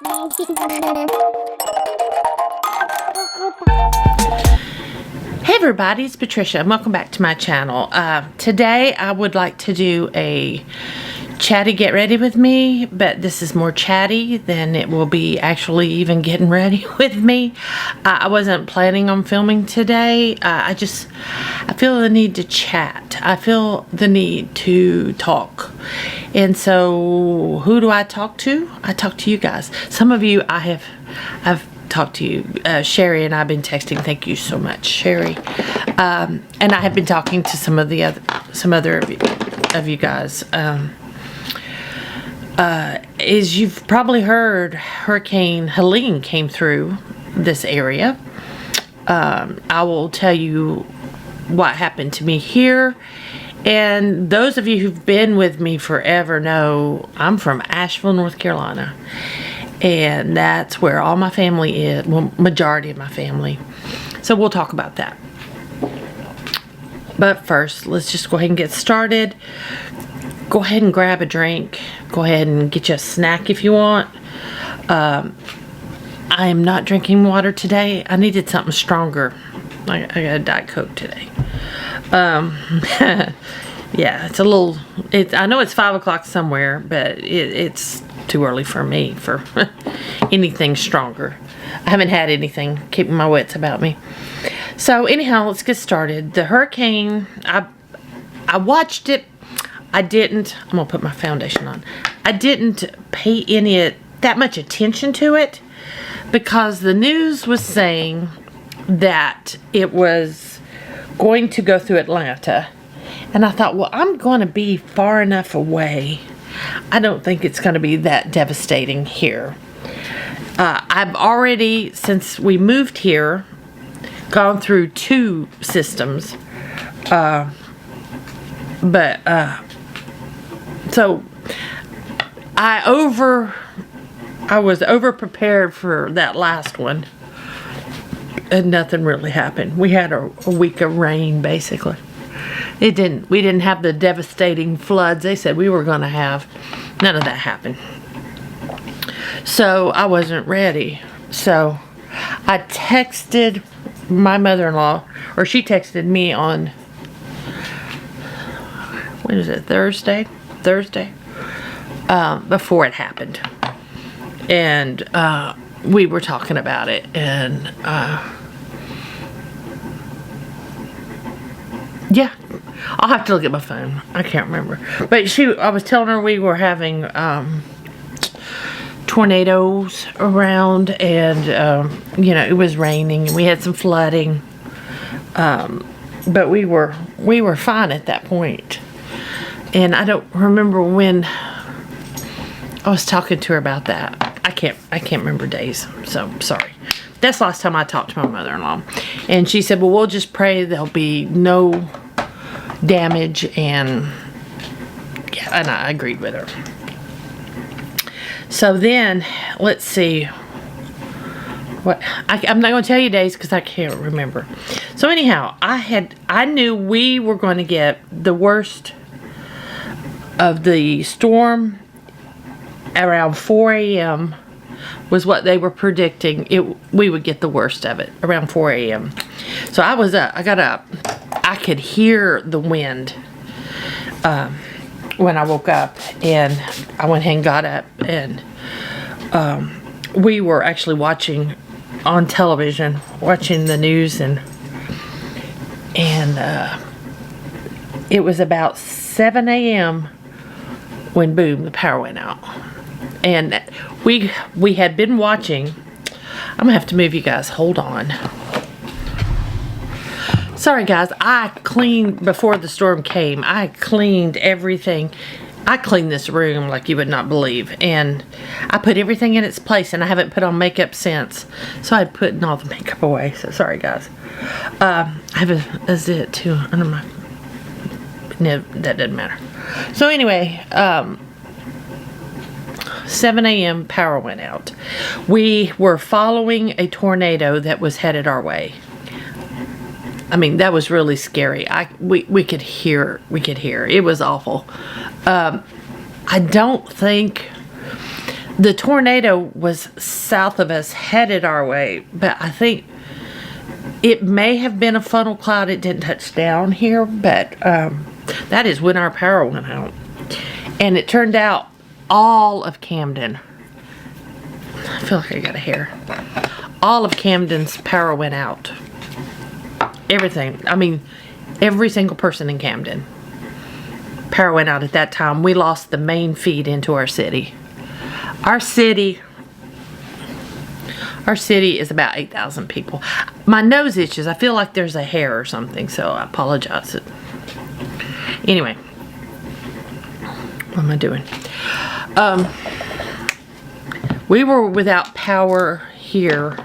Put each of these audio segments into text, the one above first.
Hey everybody, it's Patricia and welcome back to my channel. Today I would like to do a chatty get ready with me, but this is more chatty than it will be actually even getting ready with me. I wasn't planning on filming today. I feel the need to chat. I feel the need to talk. And so who do I talk to? I talk to you guys. Some of you I've talked to you. Sherry and I've been texting. Thank you so much, Sherry. And I have been talking to some other of you guys. As you've probably heard, Hurricane Helene came through this area. I will tell you what happened to me here. And those of you who've been with me forever know I'm from Asheville, North Carolina. And that's where all my family is, well, majority of my family. So we'll talk about that. But first, let's just go ahead and get started. Go ahead and grab a drink. Go ahead and get you a snack if you want. I am not drinking water today. I needed something stronger. I got a Diet Coke today. Yeah, it's a little, I know it's 5 o'clock somewhere, but it's too early for me for anything stronger. I haven't had anything keeping my wits about me. So anyhow, let's get started. The hurricane, I watched it. I'm gonna put my foundation on. I didn't pay that much attention to it because the news was saying that it was going to go through Atlanta. And I thought, well, I'm going to be far enough away. I don't think it's going to be that devastating here. I've already, since we moved here, gone through 2 systems. So I was over prepared for that last one. And nothing really happened. We had a week of rain, basically. We didn't have the devastating floods they said we were going to have. None of that happened. So I wasn't ready. So I texted my mother-in-law, or she texted me on, when is it, Thursday, before it happened. And we were talking about it, and yeah, I'll have to look at my phone. I can't remember. But I was telling her we were having tornadoes around, and you know, it was raining and we had some flooding. But we were fine at that point. And I don't remember when I was talking to her about that. I can't remember days. So sorry. That's the last time I talked to my mother-in-law. And she said, well, we'll just pray there'll be no damage, and yeah, and I agreed with her. So then, let's see. I'm not going to tell you days because I can't remember. So anyhow, I knew we were going to get the worst of the storm around 4 a.m. was what they were predicting. We would get the worst of it around 4 a.m. So I was up. I got up. I could hear the wind when I woke up, and I went ahead and got up, and we were actually watching on television, watching the news, and it was about 7 a.m. when boom, the power went out. And we had been watching. I'm gonna have to move you guys. Hold on. Sorry guys, I cleaned before the storm came. I cleaned everything. I cleaned this room like you would not believe. And I put everything in its place, and I haven't put on makeup since. So I'd put all the makeup away. So sorry guys. I have a zit too under my, no, that doesn't matter. So anyway, 7 a.m. power went out. We were following a tornado that was headed our way. I mean, that was really scary. We could hear. It was awful. I don't think The tornado was south of us, headed our way, but I think it may have been a funnel cloud. It didn't touch down here, but that is when our power went out. And it turned out all of Camden, I feel like I got a hair, all of Camden's power went out. Everything. I mean, every single person in Camden. Power went out at that time. We lost the main feed into our city. Our city is about 8,000 people. My nose itches. I feel like there's a hair or something, so I apologize. Anyway, what am I doing? We were without power here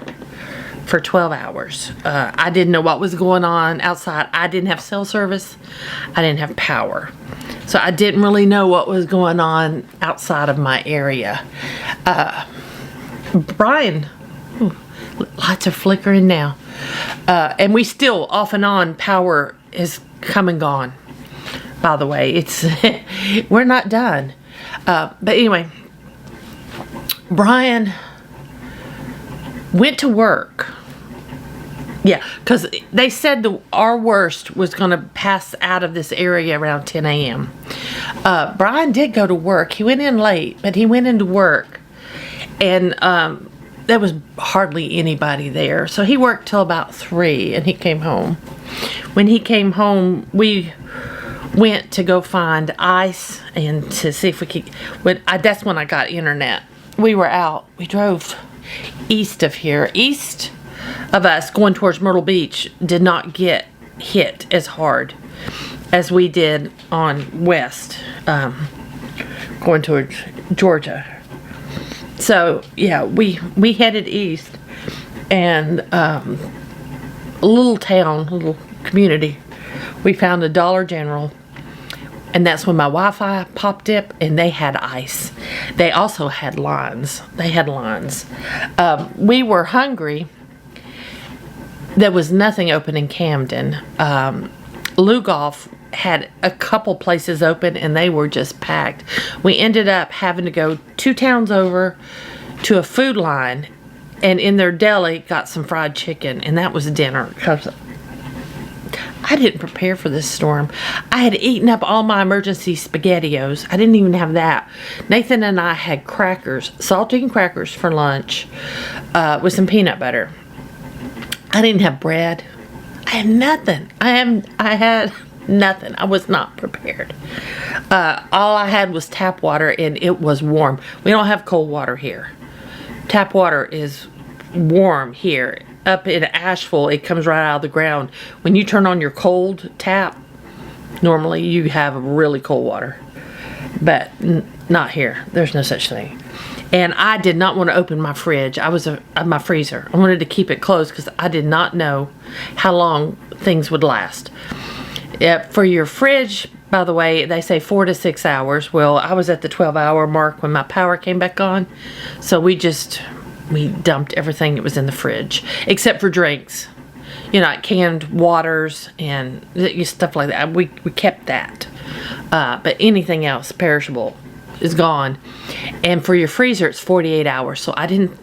for 12 hours. I didn't know what was going on outside. I didn't have cell service. I didn't have power. So I didn't really know what was going on outside of my area. Brian, lights are flickering now. And we still, off and on, power is come and gone. By the way, it's we're not done. But anyway, Brian went to work. Yeah, because they said our worst was going to pass out of this area around 10 a.m. Brian did go to work. He went in late, but he went into work. And there was hardly anybody there. So he worked till about 3 and he came home. When he came home, we went to go find ice and to see if we could. That's when I got internet. We were out. We drove east of here. East of us going towards Myrtle Beach did not get hit as hard as we did on west going towards Georgia. So yeah, we headed east, and a little town, a little community, we found a Dollar General, and that's when my Wi-Fi popped up, and they had ice. They also had lines. We were hungry. There was nothing open in Camden. Lugoff had a couple places open and they were just packed. We ended up having to go 2 towns over to a Food Line, and in their deli got some fried chicken, and that was dinner because I didn't prepare for this storm. I had eaten up all my emergency SpaghettiOs. I didn't even have that. Nathan and I had crackers, saltine crackers for lunch with some peanut butter. I didn't have bread. I had nothing. I had nothing. I was not prepared. All I had was tap water, and it was warm. We don't have cold water here. Tap water is warm here. Up in Asheville, it comes right out of the ground. When you turn on your cold tap, normally you have really cold water. But not here. There's no such thing. And I did not want to open my fridge. My freezer. I wanted to keep it closed because I did not know how long things would last. For your fridge, by the way, they say 4 to 6 hours. Well, I was at the 12-hour mark when my power came back on. So we dumped everything that was in the fridge, except for drinks. You know, like canned waters and stuff like that. We kept that. But anything else perishable is gone. And for your freezer, it's 48 hours. So I didn't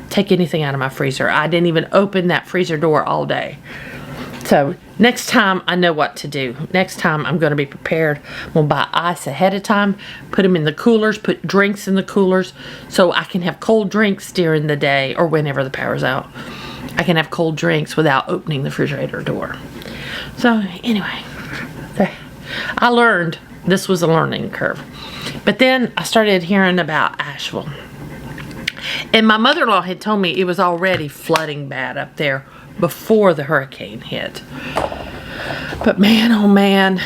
take anything out of my freezer. I didn't even open that freezer door all day. So next time I know what to do. Next time I'm going to be prepared. I'm going to buy ice ahead of time, put them in the coolers, put drinks in the coolers so I can have cold drinks during the day or whenever the power's out. I can have cold drinks without opening the refrigerator door. So anyway, I learned this was a learning curve. But then I started hearing about Asheville. And my mother-in-law had told me it was already flooding bad up there before the hurricane hit. But man, oh man,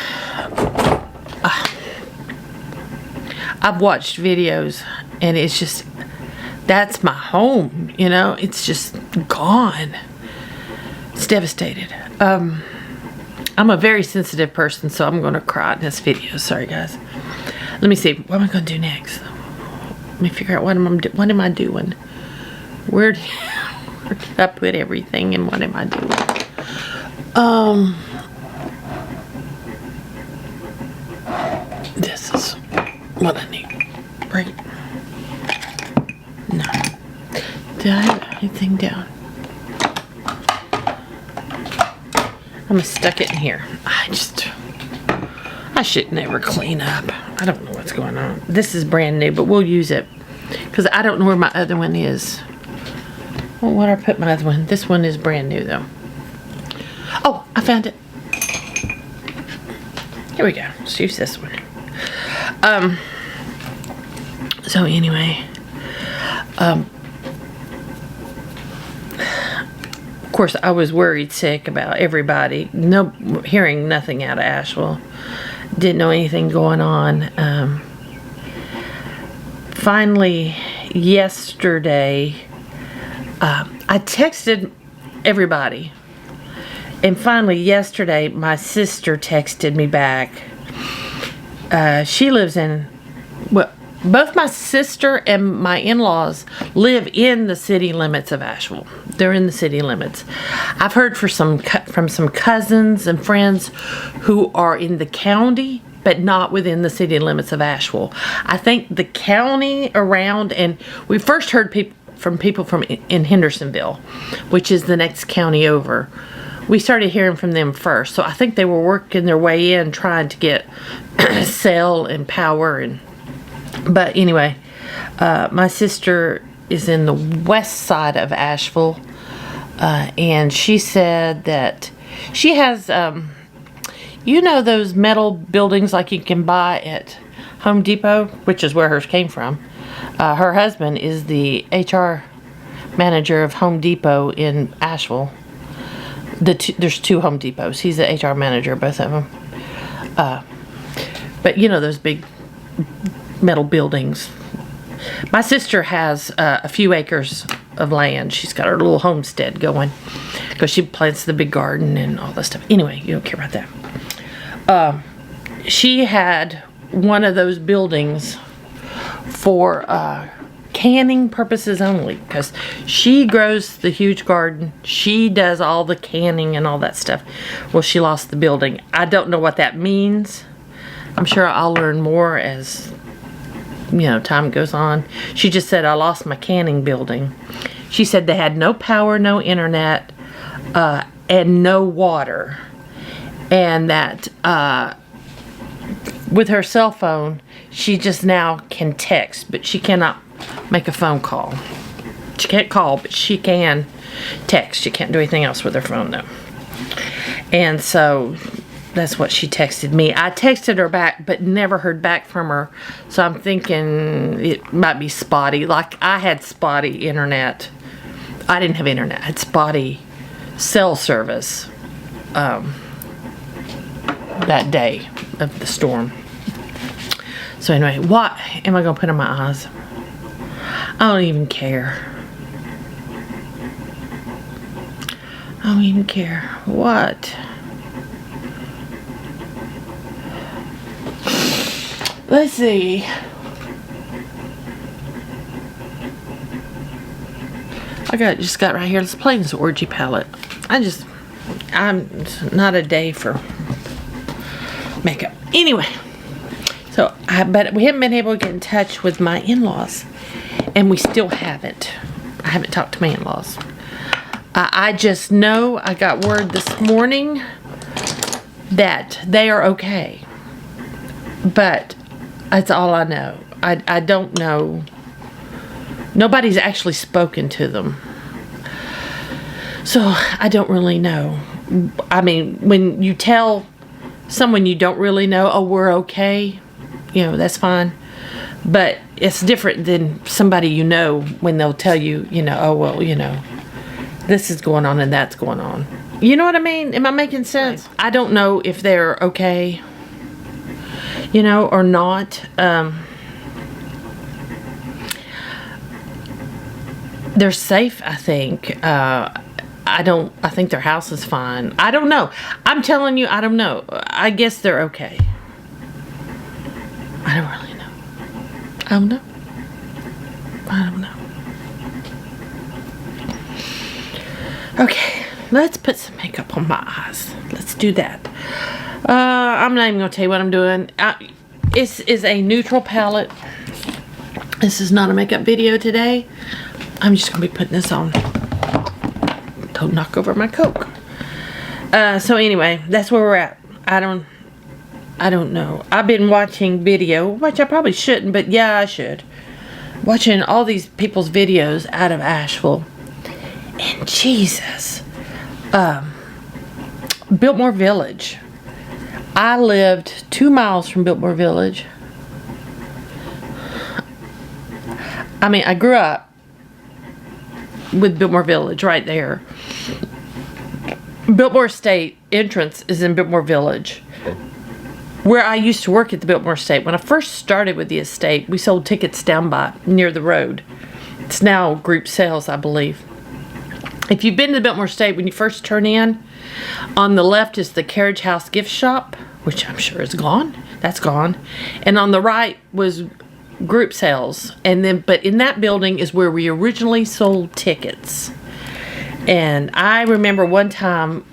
I've watched videos and it's just, that's my home, you know, it's just gone. It's devastated. I'm a very sensitive person, so I'm going to cry in this video. Sorry, guys. Let me see. What am I going to do next? Let me figure out what am I doing? Where did I put everything, and what am I doing? This is what I need. Right. Did I have anything down? I'm gonna stuck it in here. I should never clean up. I don't know what's going on. This is brand new, but we'll use it. Because I don't know where my other one is. Well, where did I put my other one? This one is brand new though. Oh, I found it. Here we go. Let's use this one. So anyway, of course I was worried sick about everybody. Hearing nothing out of Asheville. Didn't know anything going on. Finally, yesterday, I texted everybody. And finally, yesterday, my sister texted me back. She lives in, well, both my sister and my in-laws live in the city limits of Asheville. They're in the city limits. I've heard from some cousins and friends who are in the county, but not within the city limits of Asheville. I think the county around, and we first heard from people in Hendersonville, which is the next county over. We started hearing from them first, so I think they were working their way in, trying to get cell and power. But anyway, my sister is in the west side of Asheville, and she said that she has, you know, those metal buildings like you can buy at Home Depot, which is where hers came from. Her husband is the HR manager of Home Depot in Asheville. There's 2 Home Depots. He's the HR manager, both of them. But you know those big metal buildings. My sister has a few acres of land. She's got her little homestead going because she plants the big garden and all that stuff. Anyway, you don't care about that. She had one of those buildings for canning purposes only, because she grows the huge garden. She does all the canning and all that stuff. Well, she lost the building. I don't know what that means. I'm sure I'll learn more as, you know, time goes on. She just said, I lost my canning building. She said they had no power, no internet, and no water. And that with her cell phone, she just now can text, but she cannot make a phone call. She can't call, but she can text. She can't do anything else with her phone though. And so that's what she texted me. I texted her back, but never heard back from her. So I'm thinking it might be spotty. Like I had spotty internet. I didn't have internet. I had spotty cell service that day of the storm. So anyway, what am I going to put in my eyes? I don't even care. I don't even care. What? Let's see. Just got right here. Let's play this orgy palette. I'm not a day for makeup. Anyway. So, but we haven't been able to get in touch with my in-laws. And we still haven't. I haven't talked to my in-laws. I just know I got word this morning that they are okay. But that's all I know. I don't know. Nobody's actually spoken to them. So I don't really know. I mean, when you tell someone you don't really know, oh, we're okay, you know, that's fine. But it's different than somebody you know when they'll tell you, you know, oh, well, you know, this is going on and that's going on. You know what I mean? Am I making sense? I don't know if they're okay, you know, or not. They're safe, I think. I think their house is fine. I don't know. I'm telling you, I don't know. I guess they're okay. I don't really know. I don't know. I don't know. Okay, let's put some makeup on my eyes. Let's do that. I'm not even going to tell you what I'm doing. This is a neutral palette. This is not a makeup video today. I'm just gonna be putting this on. Don't knock over my Coke. So anyway, that's where we're at. I don't know. I've been watching video, which I probably shouldn't, but yeah, I should. Watching all these people's videos out of Asheville. And Jesus. Biltmore Village. I lived 2 miles from Biltmore Village. I mean, I grew up with Biltmore Village right there. Biltmore State entrance is in Biltmore Village, where I used to work at the Biltmore Estate. When I first started with the estate, we sold tickets down by near the road. It's now group sales, I believe. If you've been to the Biltmore Estate, when you first turn in, on the left is the Carriage House gift shop, which I'm sure is gone. That's gone. And on the right was group sales. And then, but in that building is where we originally sold tickets. And I remember one time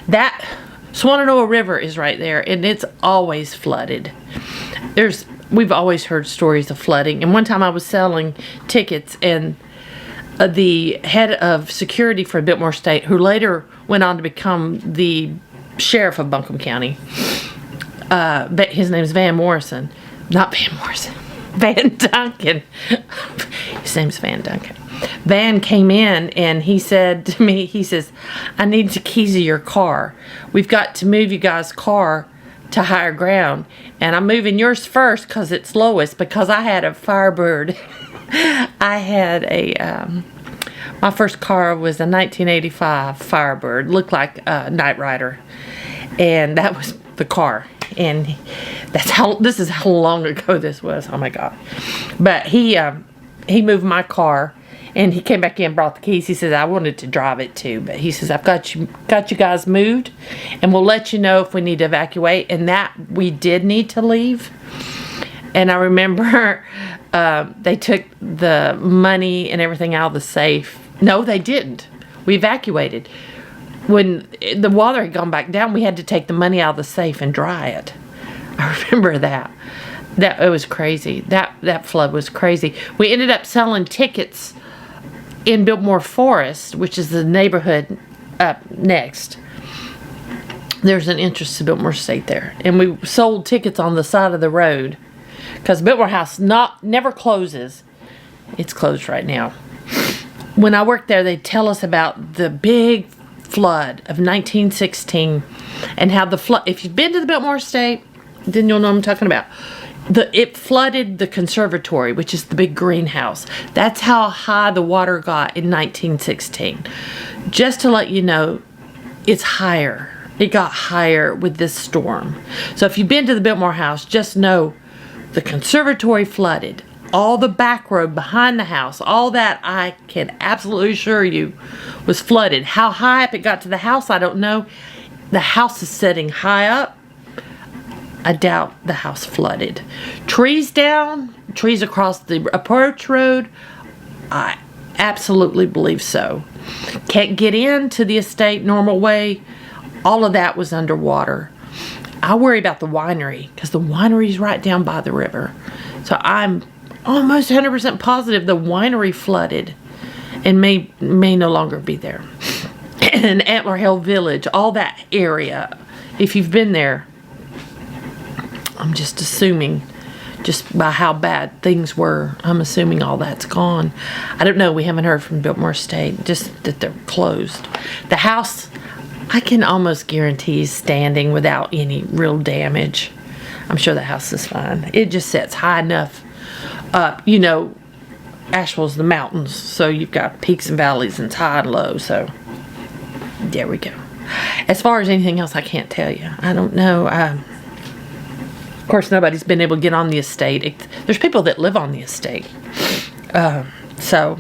that Swananoa River is right there, and it's always flooded. We've always heard stories of flooding. And one time I was selling tickets, and the head of security for Biltmore State, who later went on to become the sheriff of Buncombe County, his name is Van Morrison. Not Van Morrison. Van Duncan. His name's Van Duncan. Van came in and he said to me, he says, I need the keys of your car. We've got to move you guys' car to higher ground. And I'm moving yours first because it's lowest, because I had a Firebird. I had my first car was a 1985 Firebird. Looked like a Knight Rider. And that was the car. And this is how long ago this was. Oh my God. But he moved my car. And he came back in and brought the keys. He says, I wanted to drive it too. But he says, I've got you guys moved. And we'll let you know if we need to evacuate. And that we did need to leave. And I remember they took the money and everything out of the safe. No, they didn't. We evacuated. When the water had gone back down, we had to take the money out of the safe and dry it. I remember that. It was crazy. That flood was crazy. We ended up selling tickets in Biltmore Forest, which is the neighborhood up next. There's an entrance to Biltmore State there. And we sold tickets on the side of the road. Because Biltmore House never closes. It's closed right now. When I worked there, they'd tell us about the big flood of 1916. And how the flood, if you've been to the Biltmore Estate, then you'll know what I'm talking about. It flooded the conservatory, which is the big greenhouse. That's how high the water got in 1916. Just to let you know, it's higher. It got higher with this storm. So if you've been to the Biltmore House, just know the conservatory flooded. All the back road behind the house, all that, I can absolutely assure you, was flooded. How high up it got to the house, I don't know. The house is sitting high up. I doubt the house flooded. Trees down, trees across the approach road, I absolutely believe so. Can't get into the estate normal way. All of that was underwater. I worry about the winery, because the winery's right down by the river. So I'm almost 100% positive the winery flooded and may no longer be there. And Antler Hill Village, all that area, if you've been there, I'm just assuming, just by how bad things were, I'm assuming all that's gone. I don't know. We haven't heard from Biltmore State, just that they're closed. The house, I can almost guarantee, is standing without any real damage. I'm sure the house is fine. It just sits high enough up. You know, Asheville's the mountains, so you've got peaks and valleys, and it's high and low. So there we go. As far as anything else, I can't tell you. I don't know. Of course, nobody's been able to get on the estate. There's people that live on the estate. So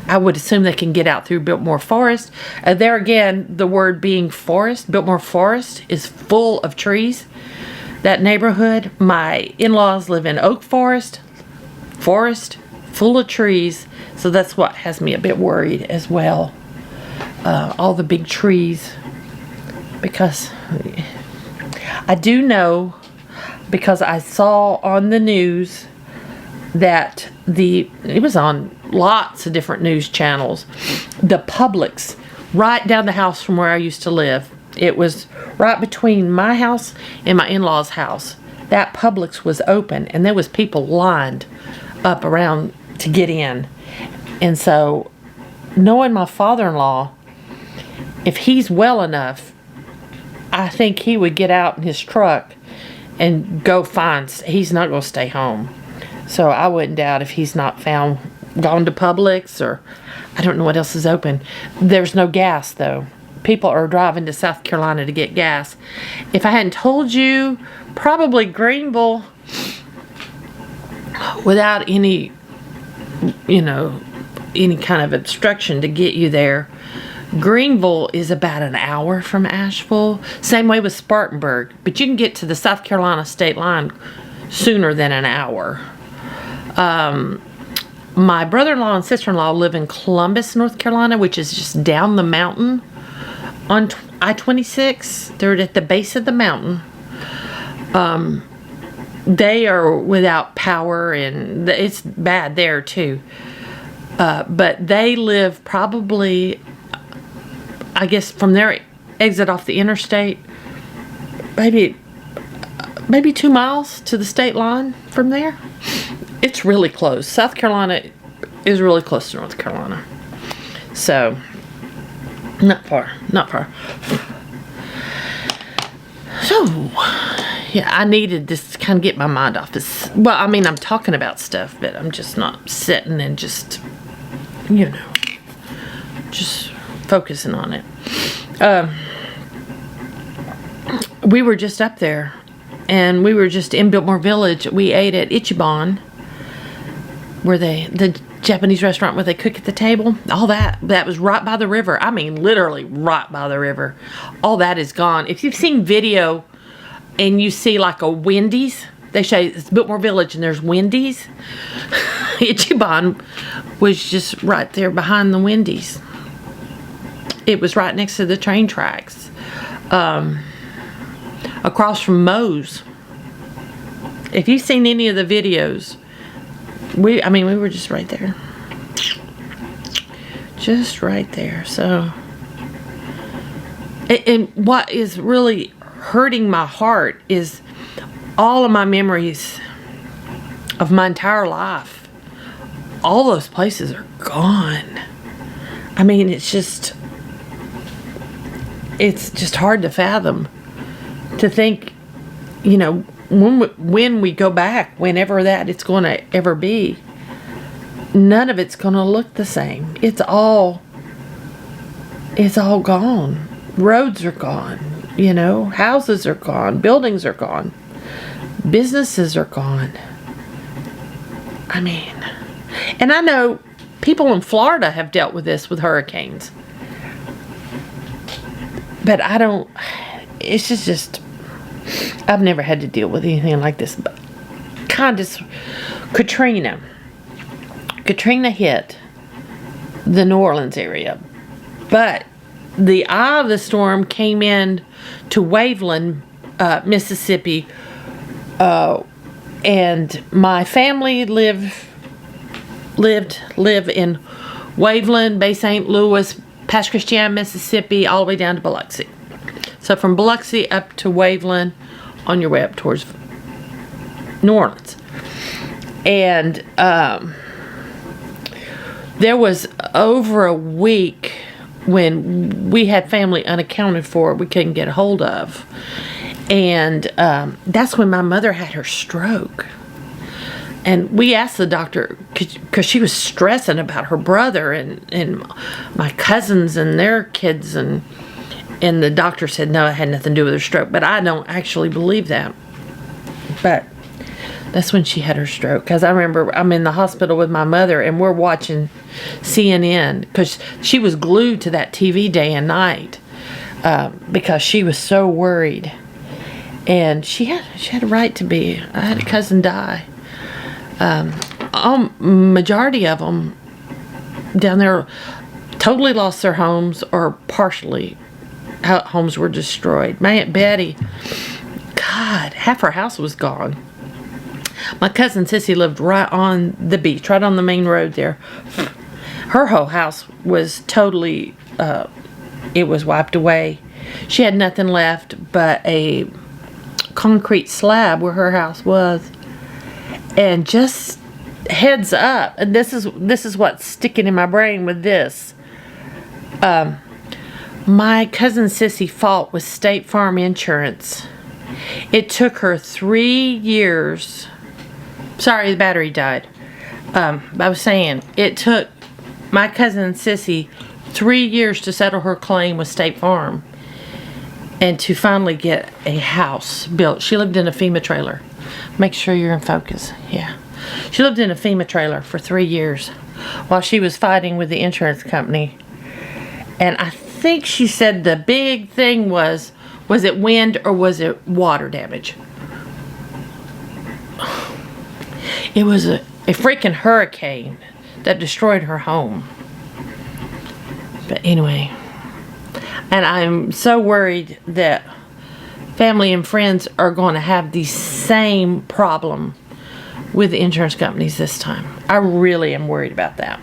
I would assume they can get out through Biltmore Forest. There again, the word being forest, Biltmore Forest is full of trees. That neighborhood, my in-laws live in Oak Forest, full of trees. So that's what has me a bit worried as well. All the big trees, because I do know, because I saw on the news that it was on lots of different news channels. The Publix, right down the house from where I used to live. It was right between my house and my in-laws' house. That Publix was open, and there was people lined up around to get in. And so, knowing my father-in-law, if he's well enough, I think he would get out in his truck and go find. He's not going to stay home. So I wouldn't doubt if he's not found, gone to Publix, or I don't know what else is open. There's no gas, though. People are driving to South Carolina to get gas. If I hadn't told you, probably Greenville, without any, any kind of obstruction to get you there, Greenville is about an hour from Asheville. Same way with Spartanburg. But you can get to the South Carolina state line sooner than an hour. My brother-in-law and sister-in-law live in Columbus, North Carolina, which is just down the mountain on I-26. They're at the base of the mountain. They are without power, and it's bad there too. But they live probably, I guess, from their exit off the interstate, maybe 2 miles to the state line from there. It's really close. South Carolina is really close to North Carolina. So, not far. So, yeah, I needed this to kind of get my mind off this. Well, I mean, I'm talking about stuff, but I'm just not sitting and just, just focusing on it. We were just up there, and we were just in Biltmore Village. We ate at Ichiban, where the Japanese restaurant where they cook at the table. All that was right by the river. I mean, literally right by the river. All that is gone. If you've seen video and you see like a Wendy's, they say it's Biltmore Village and there's Wendy's. Ichiban was just right there behind the Wendy's. It was right next to the train tracks. Across from Moe's. If you've seen any of the videos, we were just right there. Just right there. So, and what is really hurting my heart is all of my memories of my entire life. All those places are gone. I mean, it's just hard to fathom. To think, when we go back, whenever that it's going to ever be, none of it's going to look the same. It's all gone. Roads are gone, houses are gone, buildings are gone, businesses are gone. I mean, and I know people in Florida have dealt with this with hurricanes, but it's just I've never had to deal with anything like this. But Katrina hit the New Orleans area, but the eye of the storm came in to Waveland, Mississippi, and my family live in Waveland, Bay St. Louis, past Christiana, Mississippi, all the way down to Biloxi. So from Biloxi up to Waveland, on your way up towards New Orleans. And there was over a week when we had family unaccounted for, we couldn't get a hold of. And that's when my mother had her stroke. And we asked the doctor, because she was stressing about her brother and my cousins and their kids, and the doctor said, no, it had nothing to do with her stroke. But I don't actually believe that. But that's when she had her stroke. Because I remember I'm in the hospital with my mother, and we're watching CNN. Because she was glued to that TV day and night. Because she was so worried. And she had a right to be. I had a cousin die. Majority of them down there totally lost their homes, or partially. Homes were destroyed. My Aunt Betty, God, half her house was gone. My cousin Sissy lived right on the beach, right on the main road there. Her whole house was totally, it was wiped away. She had nothing left but a concrete slab where her house was. And just heads up, and this is what's sticking in my brain with this. My cousin Sissy fought with State Farm Insurance. It took her 3 years. Sorry, the battery died. I was saying, it took my cousin Sissy 3 years to settle her claim with State Farm and to finally get a house built. She lived in a FEMA trailer. Make sure you're in focus. Yeah. She lived in a FEMA trailer for 3 years while she was fighting with the insurance company. And I think she said the big thing was it wind or was it water damage? It was a freaking hurricane that destroyed her home. But anyway, and I'm so worried that family and friends are going to have the same problem with the insurance companies this time. I really am worried about that.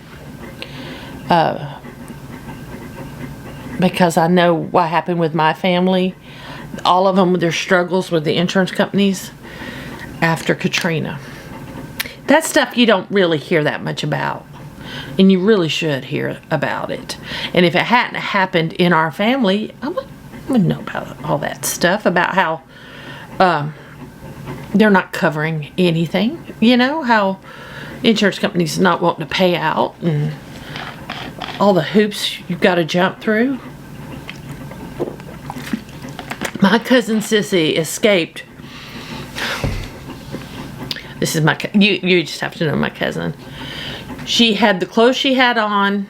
Because I know what happened with my family. All of them with their struggles with the insurance companies after Katrina. That stuff you don't really hear that much about. And you really should hear about it. And if it hadn't happened in our family, I would know about all that stuff. About how they're not covering anything. You know, how insurance companies not wanting to pay out. And all the hoops you've got to jump through. My cousin Sissy escaped. This is my you just have to know my cousin. She had the clothes she had on,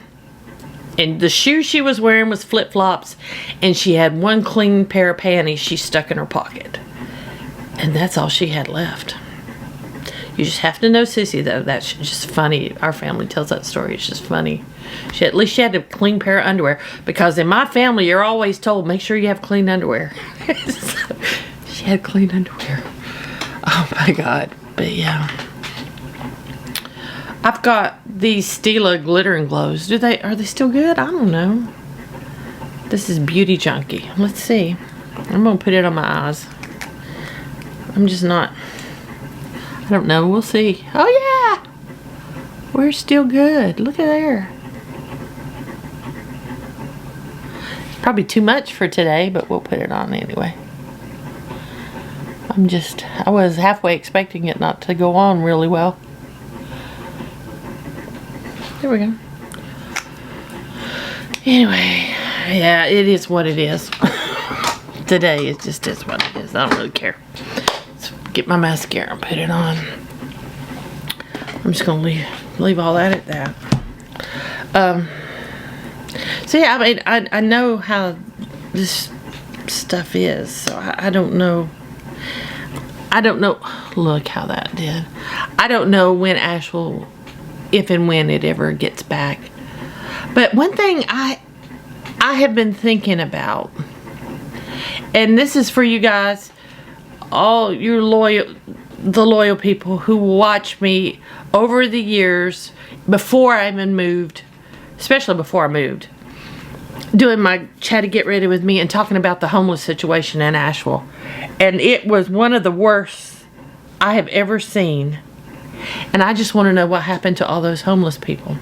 and the shoes she was wearing was flip-flops, and she had one clean pair of panties she stuck in her pocket. And that's all she had left. You just have to know Sissy, though. That's just funny. Our family tells that story. It's just funny. At least she had a clean pair of underwear. Because in my family, you're always told, make sure you have clean underwear. So, she had clean underwear. Oh, my God. But, yeah. I've got these Stila glittering glows. Are they still good? I don't know. This is Beauty Junkie. Let's see. I'm going to put it on my eyes. I'm just not... I don't know. We'll see. Oh, yeah. We're still good. Look at there. Probably too much for today, but we'll put it on anyway. I was halfway expecting it not to go on really well. There we go. Anyway, yeah, it is what it is. Today, it just is what it is. I don't really care. Let's get my mascara and put it on. I'm just going to leave all that at that. So yeah, I mean, I know how this stuff is, so I don't know. I don't know. Look how that did. I don't know when Asheville, if and when it ever gets back. But one thing I have been thinking about, and this is for you guys, all your the loyal people who watch me over the years before I even moved, especially before I moved, doing my Chatty Get Ready with me and talking about the homeless situation in Asheville. And it was one of the worst I have ever seen. And I just want to know what happened to all those homeless people.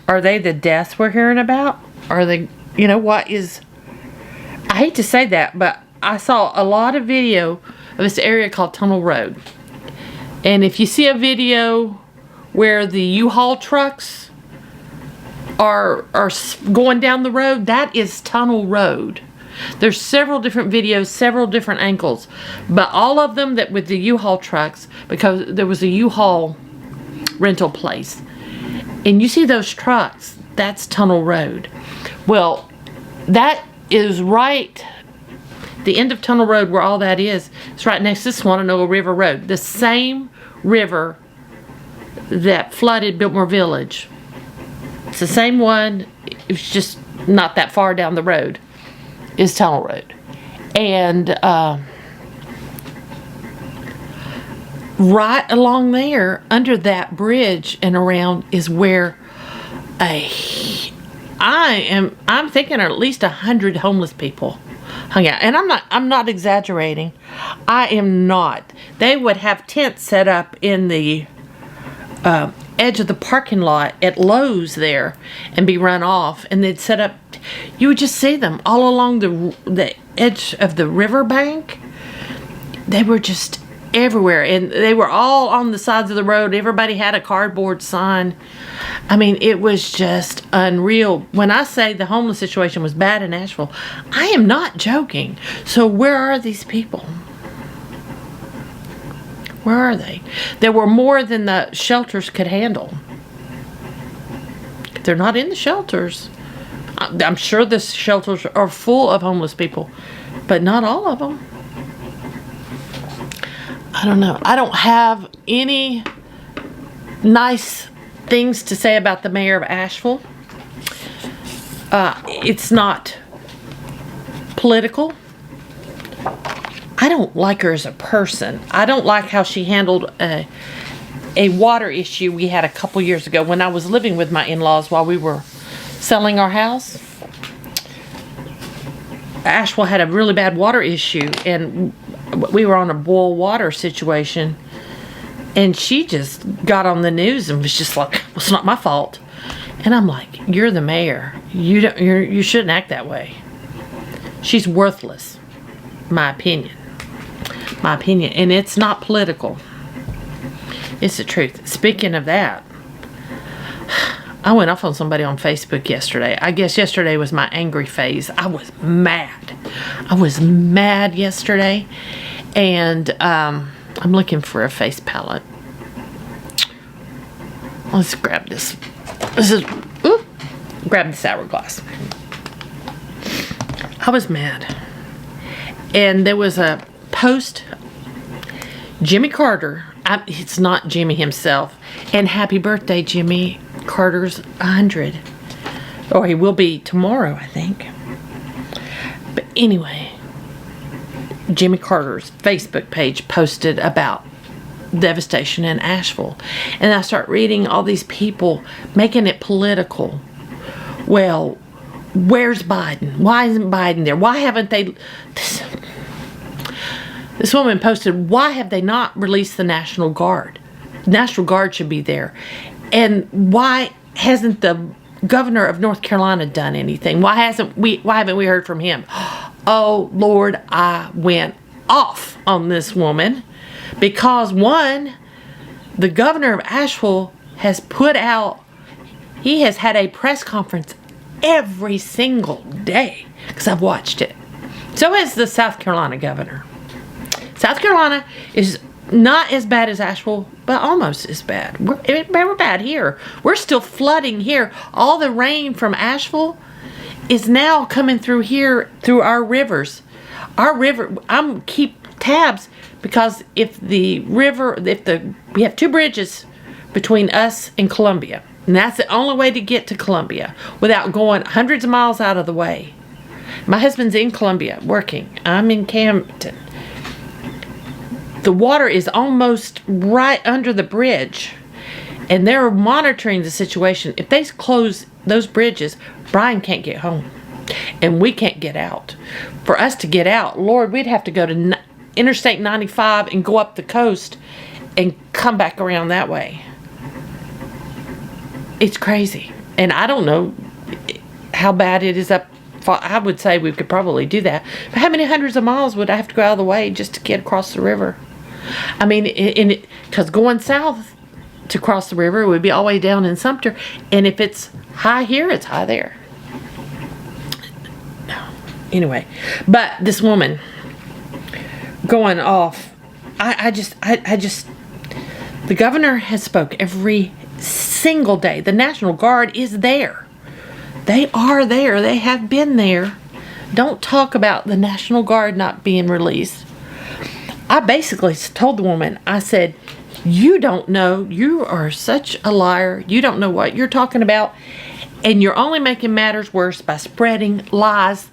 Are they the deaths we're hearing about? Are they, you know, what is... I hate to say that, but I saw a lot of video of this area called Tunnel Road. And if you see a video where the U-Haul trucks are going down the road, that is Tunnel Road. There's several different videos, several different angles, but all of them that with the U-Haul trucks, because there was a U-Haul rental place. And you see those trucks, that's Tunnel Road. Well, that is right, the end of Tunnel Road where all that is, it's right next to Swannanoa River Road. The same river that flooded Biltmore Village. It's the same one, it's just not that far down the road, is Tunnel Road. And right along there, under that bridge and around, is where I'm thinking at least 100 homeless people hung out. And I'm not exaggerating. I am not. They would have tents set up in the edge of the parking lot at Lowe's there and be run off, and they'd set up. You would just see them all along the edge of the riverbank. They were just everywhere, and they were all on the sides of the road. Everybody had a cardboard sign. I mean, it was just unreal. When I say the homeless situation was bad in Asheville, I am not joking. So where are these people? Where are they? There were more than the shelters could handle. They're not in the shelters. I'm sure the shelters are full of homeless people, but not all of them. I don't know. I don't have any nice things to say about the mayor of Asheville. It's not political. I don't like her as a person. I don't like how she handled a water issue we had a couple years ago when I was living with my in-laws while we were selling our house. Asheville had a really bad water issue, and we were on a boil water situation, and she just got on the news and was just like, well, it's not my fault. And I'm like, you're the mayor. You shouldn't act that way. She's worthless. My opinion. And it's not political. It's the truth. Speaking of that, I went off on somebody on Facebook yesterday. I guess yesterday was my angry phase. I was mad. Yesterday. And I'm looking for a face palette. Let's grab this. Grab this hourglass. I was mad. And there was a post. Jimmy Carter. It's not Jimmy himself. And happy birthday, Jimmy. Carter's 100. Or he will be tomorrow, I think. But anyway, Jimmy Carter's Facebook page posted about devastation in Asheville. And I start reading all these people making it political. Well, where's Biden? Why isn't Biden there? Why haven't they... This woman posted, why have they not released the National Guard? The National Guard should be there. And why hasn't the governor of North Carolina done anything? Why haven't we heard from him? Oh, Lord, I went off on this woman because, one, the governor of Asheville has he has had a press conference every single day because I've watched it. So has the South Carolina governor. South Carolina is not as bad as Asheville, but almost as bad. We're bad here. We're still flooding here. All the rain from Asheville is now coming through here, through our rivers. I'm keep tabs because we have two bridges between us and Columbia. And that's the only way to get to Columbia without going hundreds of miles out of the way. My husband's in Columbia working. I'm in Campton. The water is almost right under the bridge, and they're monitoring the situation. If they close those bridges, Brian can't get home, and we can't get out. For us to get out, Lord, we'd have to go to Interstate 95 and go up the coast and come back around that way. It's crazy, and I don't know how bad it is up. I would say we could probably do that, but how many hundreds of miles would I have to go out of the way just to get across the river? I mean, because going south to cross the river would be all the way down in Sumter, and if it's high here, it's high there. Anyway, but this woman going off, I just, the governor has spoke every single day. The National Guard is there. They are there. They have been there. Don't talk about the National Guard not being released. I basically told the woman, I said, you don't know, you are such a liar. You don't know what you're talking about. And you're only making matters worse by spreading lies.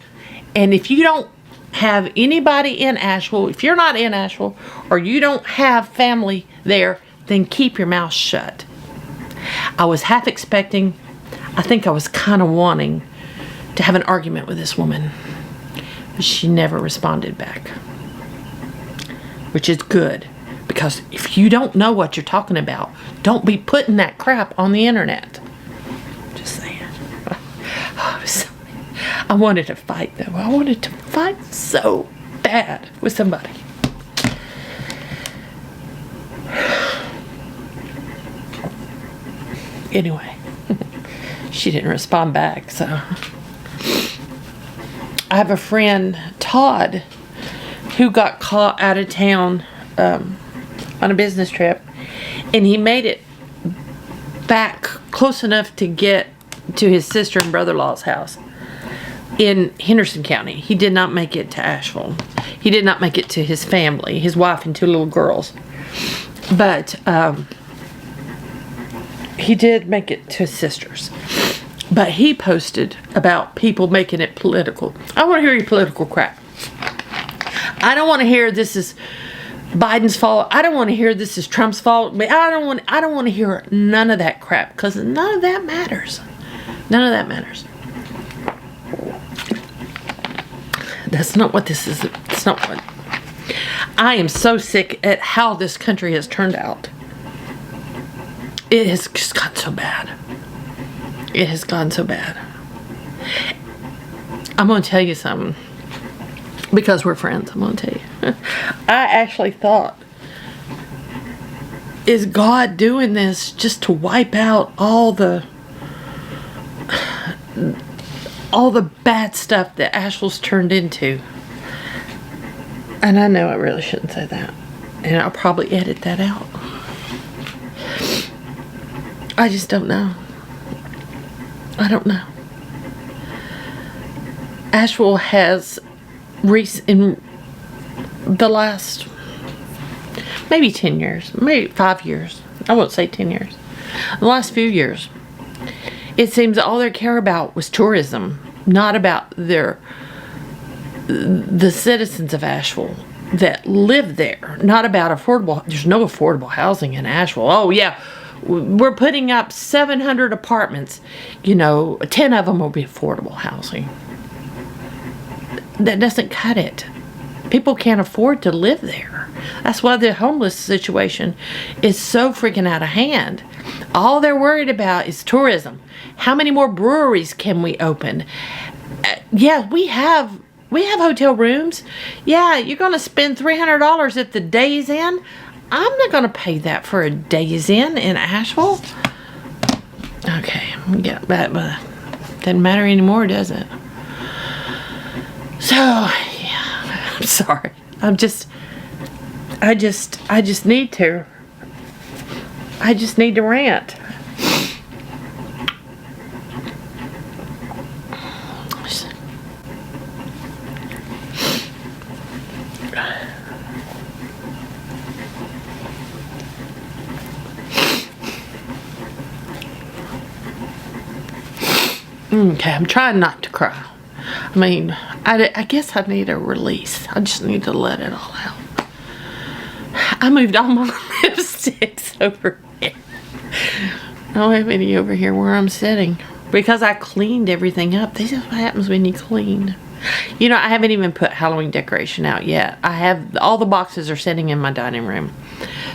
And if you don't have anybody in Asheville, if you're not in Asheville or you don't have family there, then keep your mouth shut. I was half expecting, I think I was kind of wanting to have an argument with this woman, but she never responded back, which is good, because if you don't know what you're talking about, don't be putting that crap on the internet. Just saying. I wanted to fight, though. I wanted to fight so bad with somebody. Anyway, she didn't respond back, so. I have a friend, Todd, who got caught out of town on a business trip, and he made it back close enough to get to his sister and brother-in-law's house in Henderson County. He did not make it to Asheville. He did not make it to his family, his wife and 2 little girls. But he did make it to his sister's. But he posted about people making it political. I want to hear your political crap. I don't want to hear this is Biden's fault. I don't want to hear this is Trump's fault. But I don't want to hear none of that crap, because none of that matters. None of that matters. That's not what this is. It's not what. I am so sick at how this country has turned out. It has just gotten so bad. It has gone so bad. I'm going to tell you something. Because we're friends, I'm going to tell you. I actually thought, is God doing this just to wipe out all the bad stuff that Asheville's turned into? And I know I really shouldn't say that. And I'll probably edit that out. I just don't know. I don't know. Asheville has, in the last maybe 10 years, maybe 5 years, I won't say 10 years, the last few years, it seems all they care about was tourism, not about the citizens of Asheville that live there, not about affordable. There's no affordable housing in Asheville. Oh yeah, we're putting up 700 apartments, 10 of them will be affordable housing. That doesn't cut it. People can't afford to live there. That's why the homeless situation is so freaking out of hand. All they're worried about is tourism. How many more breweries can we open? Yeah, we have hotel rooms. Yeah, you're going to spend $300 at the Days Inn. I'm not going to pay that for a Days Inn in Asheville. Okay, yeah, that doesn't matter anymore, does it? So, yeah, I'm sorry. I just need to rant. Okay, I'm trying not to cry. I mean, I guess I need a release. I just need to let it all out. I moved all my lipsticks over here. I don't have any over here where I'm sitting, because I cleaned everything up. This is what happens when you clean. I haven't even put Halloween decoration out yet. I have, all the boxes are sitting in my dining room.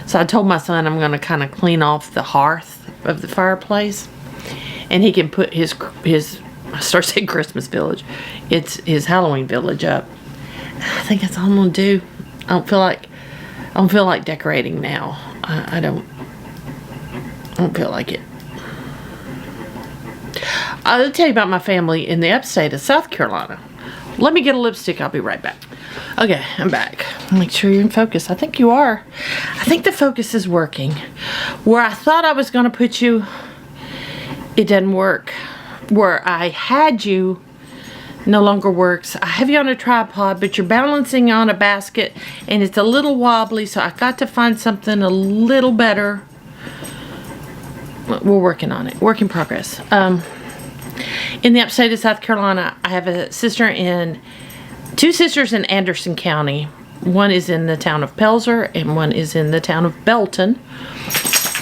So I told my son I'm going to kind of clean off the hearth of the fireplace, and he can put his I start saying Christmas village. It's his Halloween village up. I think that's all I'm gonna do. I don't feel like decorating now. I don't feel like it. I'll tell you about my family in the upstate of South Carolina. Let me get a lipstick. I'll be right back. Okay, I'm back. Make sure you're in focus. I think you are. I think the focus is working. Where I thought I was gonna put you, it doesn't work. Where I had you no longer works. I have you on a tripod, but you're balancing on a basket and it's a little wobbly, so I got to find something a little better. We're working on it. Work in progress. In the upstate of South Carolina, I have a sister in 2 sisters in Anderson County. One is in the town of Pelzer and one is in the town of Belton.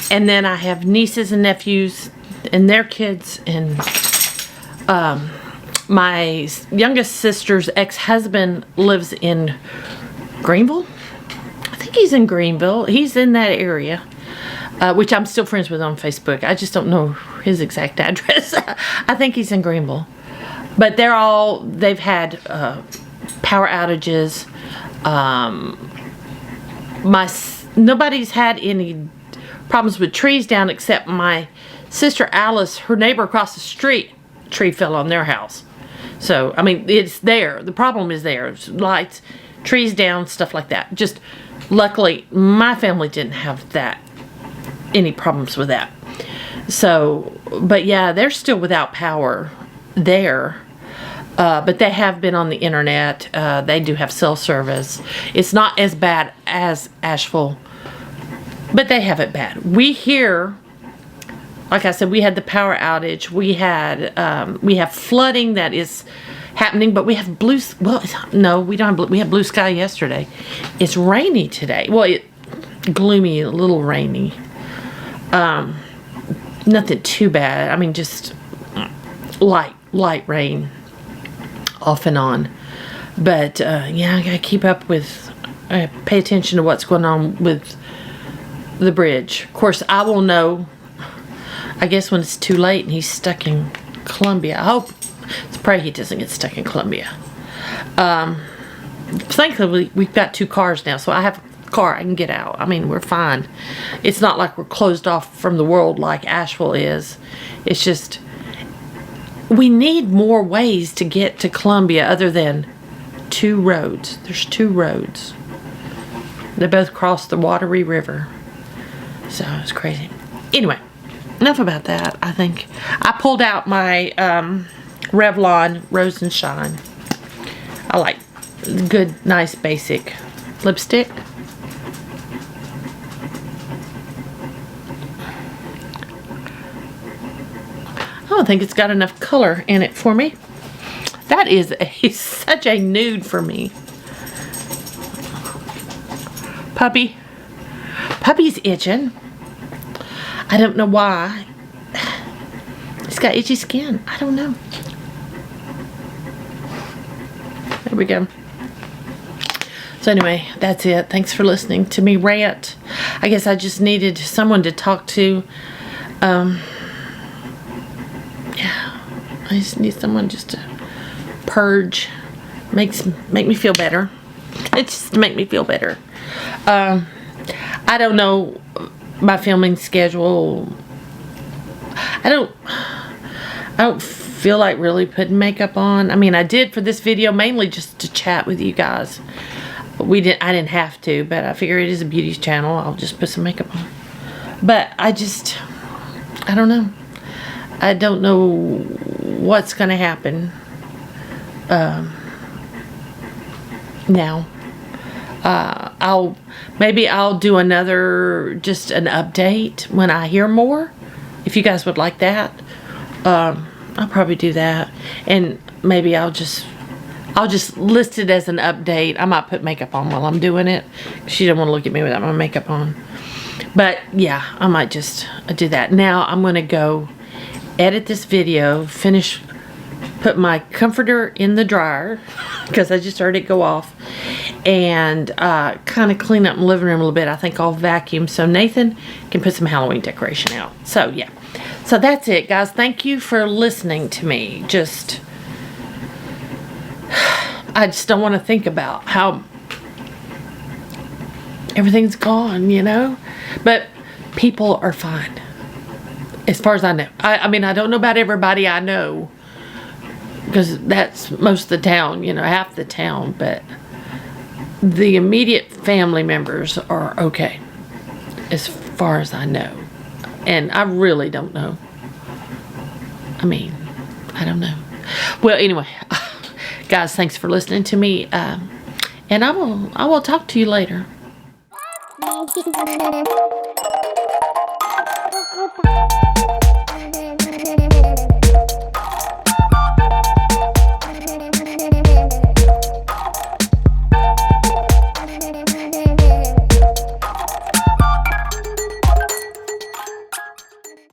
And then I have nieces and nephews and their kids, and my youngest sister's ex-husband lives in Greenville. I think he's in Greenville. He's in that area, which I'm still friends with on Facebook. I just don't know his exact address. I think he's in Greenville. But they've had power outages. Nobody's had any problems with trees down except my sister Alice, her neighbor across the street, tree fell on their house. So, I mean, it's there. The problem is there. It's lights, trees down, stuff like that. Just, luckily, my family didn't have any problems with that. So, but yeah, they're still without power there. But they have been on the internet. They do have cell service. It's not as bad as Asheville, but they have it bad. We here, like I said, we had the power outage. We have flooding that is happening, but we have blue. Well, no, we don't have blue. We had blue sky yesterday. It's rainy today. Well, gloomy, a little rainy. Nothing too bad. I mean, just light rain, off and on. But yeah, I gotta keep up with. Pay attention to what's going on with the bridge. Of course, I will know, I guess, when it's too late and he's stuck in Columbia. Let's pray he doesn't get stuck in Columbia. Thankfully, we've got 2 cars now, so I have a car. I can get out. I mean, we're fine. It's not like we're closed off from the world like Asheville is. It's just, we need more ways to get to Columbia other than 2 roads. There's 2 roads. They both cross the Wateree River. So, it's crazy. Anyway, enough about that, I think. I pulled out my Revlon Rose and Shine. I like good, nice, basic lipstick. I don't think it's got enough color in it for me. That is such a nude for me. Puppy's itching. I don't know why. He's got itchy skin. I don't know. There we go. So anyway, that's it. Thanks for listening to me rant. I guess I just needed someone to talk to. Yeah. I just need someone just to purge. Make me feel better. It's just to make me feel better. I don't know my filming schedule. I don't feel like really putting makeup on. I mean, I did for this video mainly just to chat with you guys. I didn't have to, but I figure it is a beauty channel. I'll just put some makeup on. But I don't know. I don't know what's gonna happen now. Maybe I'll do just an update when I hear more. If you guys would like that, I'll probably do that. And maybe I'll just list it as an update. I might put makeup on while I'm doing it. She didn't want to look at me without my makeup on. But yeah, I might just do that. Now I'm going to go edit this video, put my comforter in the dryer because I just heard it go off, and kind of clean up my living room a little bit. I think I'll vacuum so Nathan can put some Halloween decoration out. So yeah, so that's it, guys. Thank you for listening to me. I just don't want to think about how everything's gone, you know, but people are fine as far as I know. I mean, I don't know about everybody I know, because that's most of the town, you know, half the town, but the immediate family members are okay as far as I know. And I really don't know. I mean, I don't know. Well, anyway, guys, thanks for listening to me, and I will talk to you later.